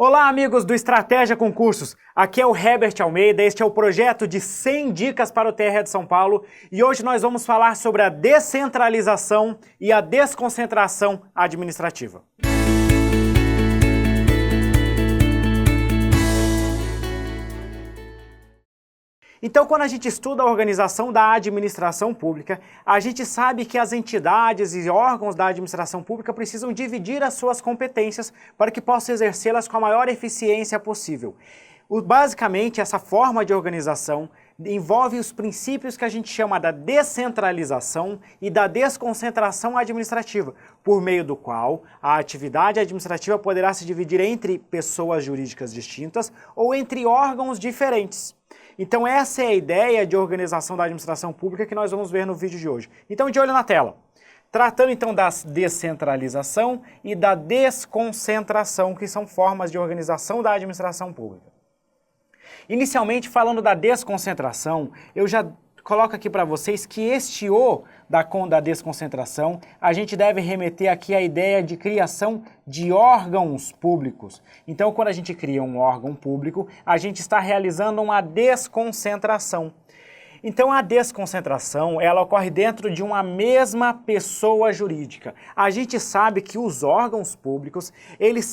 Olá, amigos do Estratégia Concursos. Aqui é o Herbert Almeida, este é o projeto de 100 dicas para o TRE de São Paulo e hoje nós vamos falar sobre a descentralização e a desconcentração administrativa. Então, quando a gente estuda a organização da administração pública, a gente sabe que as entidades e órgãos da administração pública precisam dividir as suas competências para que possam exercê-las com a maior eficiência possível. Basicamente, essa forma de organização envolve os princípios que a gente chama da descentralização e da desconcentração administrativa, por meio do qual a atividade administrativa poderá se dividir entre pessoas jurídicas distintas ou entre órgãos diferentes. Então essa é a ideia de organização da administração pública que nós vamos ver no vídeo de hoje. Então de olho na tela. Tratando então da descentralização e da desconcentração, que são formas de organização da administração pública. Inicialmente, falando da desconcentração, eu já coloco aqui para vocês que este O da desconcentração, a gente deve remeter aqui à ideia de criação de órgãos públicos. Então, quando a gente cria um órgão público, a gente está realizando uma desconcentração. Então, a desconcentração, ela ocorre dentro de uma mesma pessoa jurídica. A gente sabe que os órgãos públicos, eles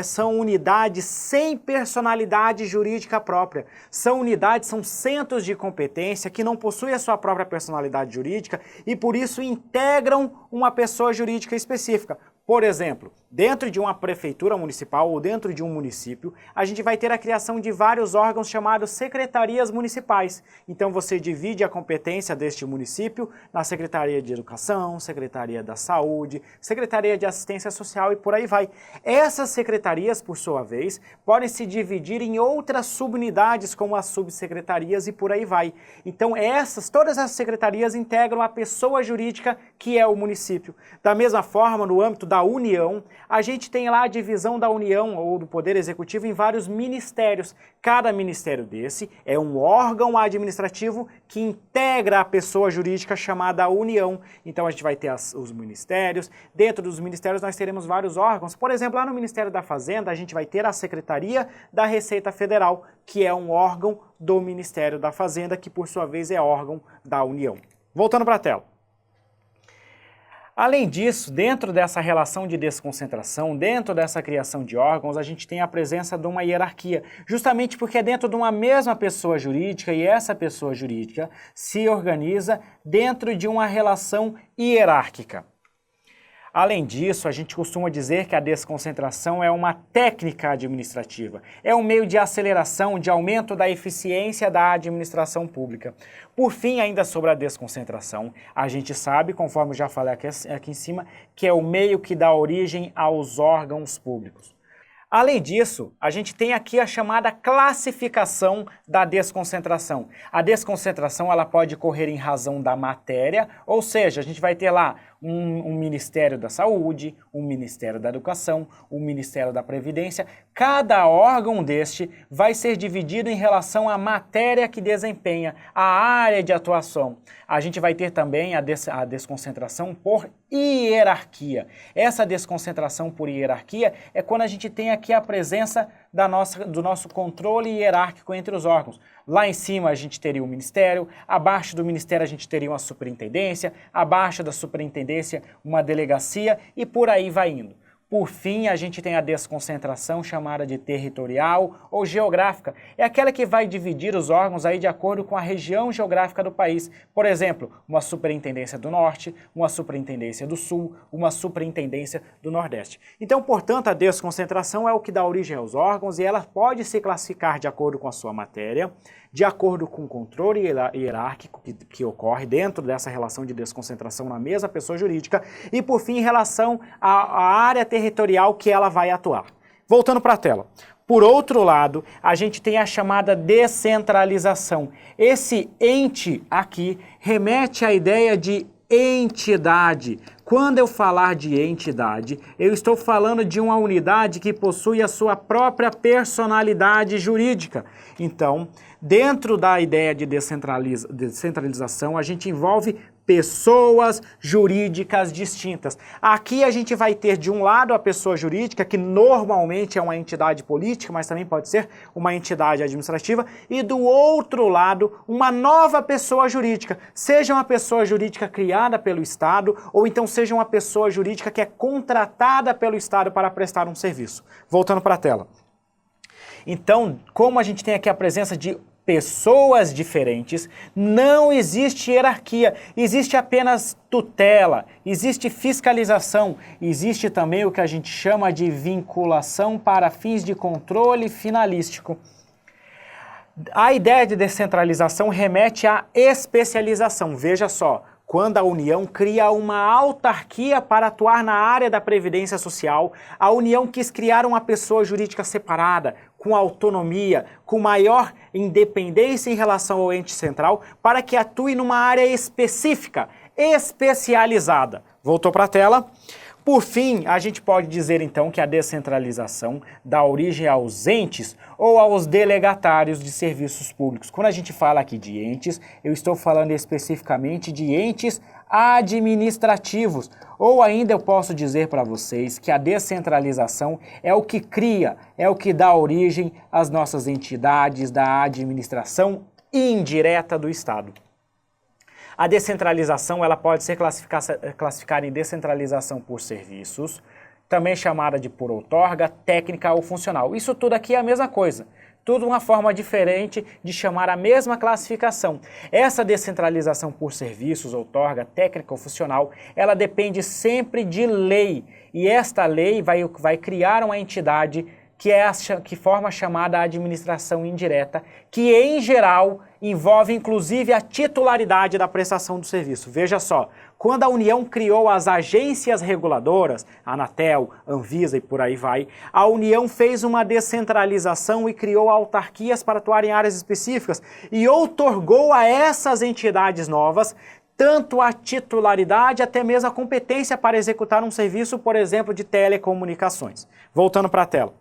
são unidades sem personalidade jurídica própria. São unidades, são centros de competência que não possuem a sua própria personalidade jurídica e, por isso, integram uma pessoa jurídica específica. Por exemplo, dentro de uma prefeitura municipal ou dentro de um município, a gente vai ter a criação de vários órgãos chamados secretarias municipais. Então você divide a competência deste município na Secretaria de Educação, Secretaria da Saúde, Secretaria de Assistência Social e por aí vai. Essas secretarias, por sua vez, podem se dividir em outras subunidades como as subsecretarias e por aí vai. Então todas as secretarias integram a pessoa jurídica que é o município. Da mesma forma, no âmbito da União, a gente tem lá a divisão da União ou do Poder Executivo em vários ministérios. Cada ministério desse é um órgão administrativo que integra a pessoa jurídica chamada União. Então a gente vai ter os ministérios. Dentro dos ministérios nós teremos vários órgãos. Por exemplo, lá no Ministério da Fazenda a gente vai ter a Secretaria da Receita Federal, que é um órgão do Ministério da Fazenda, que por sua vez é órgão da União. Voltando para a tela. Além disso, dentro dessa relação de desconcentração, dentro dessa criação de órgãos, a gente tem a presença de uma hierarquia, justamente porque é dentro de uma mesma pessoa jurídica e essa pessoa jurídica se organiza dentro de uma relação hierárquica. Além disso, a gente costuma dizer que a desconcentração é uma técnica administrativa, é um meio de aceleração, de aumento da eficiência da administração pública. Por fim, ainda sobre a desconcentração, a gente sabe, conforme eu já falei aqui em cima, que é o meio que dá origem aos órgãos públicos. Além disso, a gente tem aqui a chamada classificação da desconcentração. A desconcentração ela pode ocorrer em razão da matéria, ou seja, a gente vai ter lá um Ministério da Saúde, um Ministério da Educação, um Ministério da Previdência. Cada órgão deste vai ser dividido em relação à matéria que desempenha, a área de atuação. A gente vai ter também a desconcentração por hierarquia. Essa desconcentração por hierarquia é quando a gente tem aqui a presença do nosso controle hierárquico entre os órgãos. Lá em cima a gente teria o Ministério, abaixo do Ministério a gente teria uma superintendência, abaixo da superintendência uma delegacia e por aí vai indo. Por fim, a gente tem a desconcentração chamada de territorial ou geográfica. É aquela que vai dividir os órgãos aí de acordo com a região geográfica do país. Por exemplo, uma superintendência do Norte, uma superintendência do Sul, uma superintendência do Nordeste. Então, portanto, a desconcentração é o que dá origem aos órgãos e ela pode se classificar de acordo com a sua matéria, de acordo com o controle hierárquico que ocorre dentro dessa relação de desconcentração na mesma pessoa jurídica e, por fim, em relação à área territorial que ela vai atuar. Voltando para a tela. Por outro lado, a gente tem a chamada descentralização. Esse ente aqui remete à ideia de entidade. Quando eu falar de entidade, eu estou falando de uma unidade que possui a sua própria personalidade jurídica. Então, dentro da ideia de descentralização, a gente envolve pessoas jurídicas distintas. Aqui a gente vai ter de um lado a pessoa jurídica, que normalmente é uma entidade política, mas também pode ser uma entidade administrativa, e do outro lado uma nova pessoa jurídica, seja uma pessoa jurídica criada pelo Estado, ou então seja uma pessoa jurídica que é contratada pelo Estado para prestar um serviço. Voltando para a tela. Então, como a gente tem aqui a presença de pessoas diferentes, não existe hierarquia, existe apenas tutela, existe fiscalização, existe também o que a gente chama de vinculação para fins de controle finalístico. A ideia de descentralização remete à especialização, veja só. Quando a União cria uma autarquia para atuar na área da Previdência Social, a União quis criar uma pessoa jurídica separada, com autonomia, com maior independência em relação ao ente central, para que atue numa área específica, especializada. Voltou para a tela. Por fim, a gente pode dizer então que a descentralização dá origem aos entes ou aos delegatários de serviços públicos. Quando a gente fala aqui de entes, eu estou falando especificamente de entes administrativos. Ou ainda eu posso dizer para vocês que a descentralização é o que cria, é o que dá origem às nossas entidades da administração indireta do Estado. A descentralização ela pode ser classificada em descentralização por serviços, também chamada de por outorga, técnica ou funcional. Isso tudo aqui é a mesma coisa, tudo uma forma diferente de chamar a mesma classificação. Essa descentralização por serviços, outorga, técnica ou funcional, ela depende sempre de lei, e esta lei vai criar uma entidade que forma a chamada administração indireta, que em geral envolve inclusive a titularidade da prestação do serviço. Veja só, quando a União criou as agências reguladoras, Anatel, Anvisa e por aí vai, a União fez uma descentralização e criou autarquias para atuar em áreas específicas e outorgou a essas entidades novas tanto a titularidade, até mesmo a competência para executar um serviço, por exemplo, de telecomunicações. Voltando para a tela.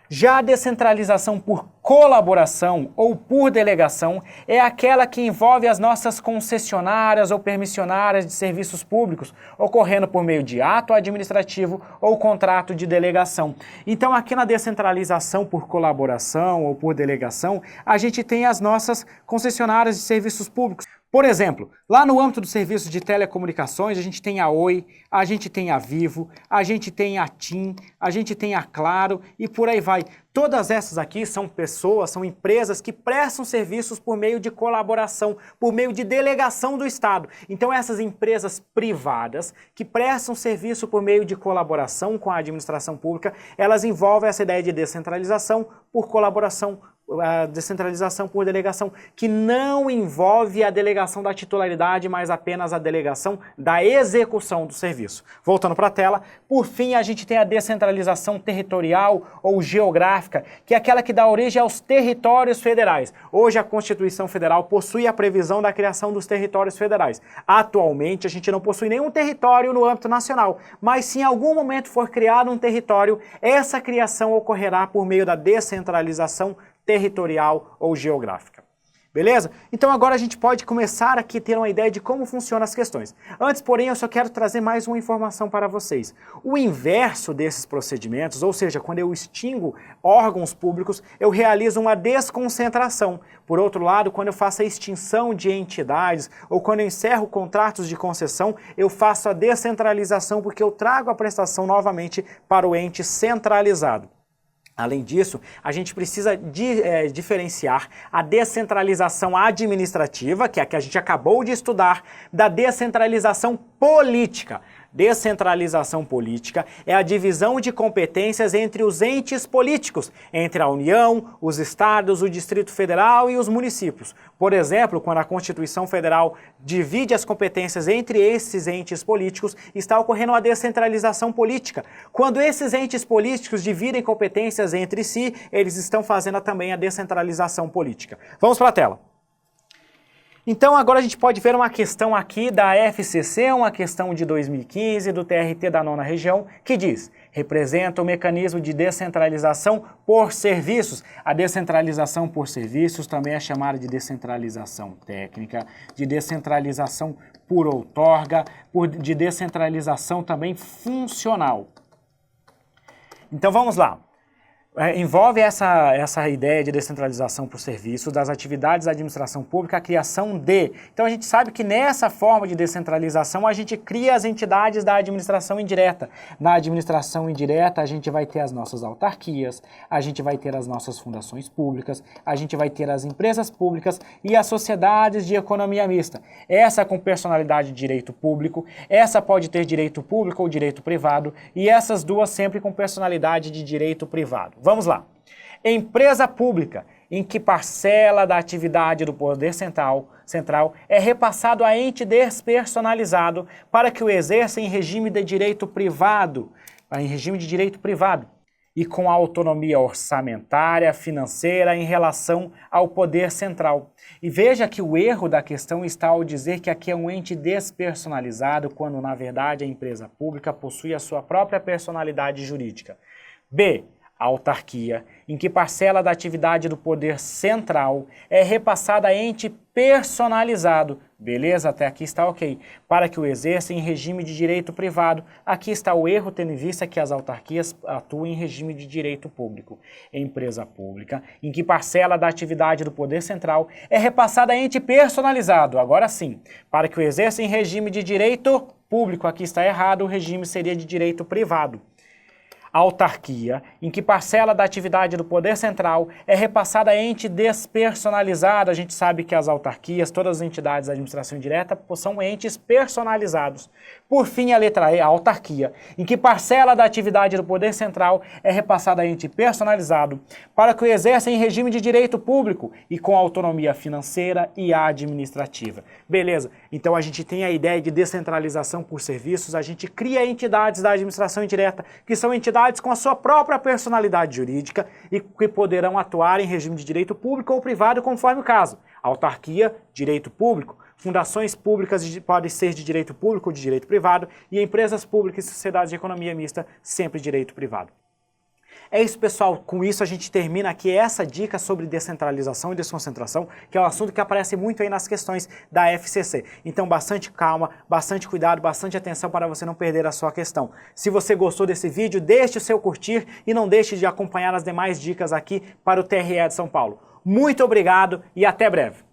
Já a descentralização por colaboração ou por delegação é aquela que envolve as nossas concessionárias ou permissionárias de serviços públicos, ocorrendo por meio de ato administrativo ou contrato de delegação. Então aqui na descentralização por colaboração ou por delegação, a gente tem as nossas concessionárias de serviços públicos. Por exemplo, lá no âmbito do serviço de telecomunicações, a gente tem a Oi, a gente tem a Vivo, a gente tem a TIM, a gente tem a Claro e por aí vai. Todas essas aqui são pessoas, são empresas que prestam serviços por meio de colaboração, por meio de delegação do Estado. Então essas empresas privadas que prestam serviço por meio de colaboração com a administração pública, elas envolvem essa ideia de descentralização por colaboração, a descentralização por delegação, que não envolve a delegação da titularidade, mas apenas a delegação da execução do serviço. Voltando para a tela, por fim a gente tem a descentralização territorial ou geográfica, que é aquela que dá origem aos territórios federais. Hoje a Constituição Federal possui a previsão da criação dos territórios federais. Atualmente a gente não possui nenhum território no âmbito nacional, mas se em algum momento for criado um território, essa criação ocorrerá por meio da descentralização territorial ou geográfica. Beleza? Então agora a gente pode começar aqui a ter uma ideia de como funcionam as questões. Antes, porém, eu só quero trazer mais uma informação para vocês. O inverso desses procedimentos, ou seja, quando eu extingo órgãos públicos, eu realizo uma desconcentração. Por outro lado, quando eu faço a extinção de entidades ou quando eu encerro contratos de concessão, eu faço a descentralização porque eu trago a prestação novamente para o ente centralizado. Além disso, a gente precisa diferenciar a descentralização administrativa, que é a que a gente acabou de estudar, da descentralização política. Descentralização política é a divisão de competências entre os entes políticos, entre a União, os estados, o Distrito Federal e os municípios. Por exemplo, quando a Constituição Federal divide as competências entre esses entes políticos, está ocorrendo uma descentralização política. Quando esses entes políticos dividem competências entre si, eles estão fazendo também a descentralização política. Vamos para a tela. Então agora a gente pode ver uma questão aqui da FCC, uma questão de 2015 do TRT da 9ª região, que diz: representa o mecanismo de descentralização por serviços. A descentralização por serviços também é chamada de descentralização técnica, de descentralização por outorga, de descentralização também funcional. Então vamos lá. Envolve essa ideia de descentralização por serviço, das atividades da administração pública, a criação de... Então a gente sabe que nessa forma de descentralização a gente cria as entidades da administração indireta. Na administração indireta a gente vai ter as nossas autarquias, a gente vai ter as nossas fundações públicas, a gente vai ter as empresas públicas e as sociedades de economia mista. Essa com personalidade de direito público, essa pode ter direito público ou direito privado e essas duas sempre com personalidade de direito privado. Vamos lá. Empresa pública, em que parcela da atividade do poder central é repassado a ente despersonalizado para que o exerça em regime de direito privado, e com autonomia orçamentária, financeira em relação ao poder central. E veja que o erro da questão está ao dizer que aqui é um ente despersonalizado, quando na verdade a empresa pública possui a sua própria personalidade jurídica. B. A autarquia, em que parcela da atividade do poder central é repassada a ente personalizado, beleza? Até aqui está ok. Para que o exerça em regime de direito privado, aqui está o erro, tendo em vista que as autarquias atuam em regime de direito público. Empresa pública, em que parcela da atividade do poder central é repassada a ente personalizado, agora sim. Para que o exerça em regime de direito público, aqui está errado, o regime seria de direito privado. Autarquia, em que parcela da atividade do poder central é repassada a ente despersonalizado. A gente sabe que as autarquias, todas as entidades da administração indireta, são entes personalizados. Por fim, a letra E, a autarquia, em que parcela da atividade do poder central é repassada a ente personalizado, para que o exerça em regime de direito público e com autonomia financeira e administrativa. Beleza? Então a gente tem a ideia de descentralização por serviços, a gente cria entidades da administração indireta, que são entidades com a sua própria personalidade jurídica e que poderão atuar em regime de direito público ou privado conforme o caso. Autarquia, direito público. Fundações públicas podem ser de direito público ou de direito privado e empresas públicas e sociedades de economia mista sempre direito privado. É isso, pessoal. Com isso a gente termina aqui essa dica sobre descentralização e desconcentração, que é um assunto que aparece muito aí nas questões da FCC. Então, bastante calma, bastante cuidado, bastante atenção para você não perder a sua questão. Se você gostou desse vídeo, deixe o seu curtir e não deixe de acompanhar as demais dicas aqui para o TRE de São Paulo. Muito obrigado e até breve.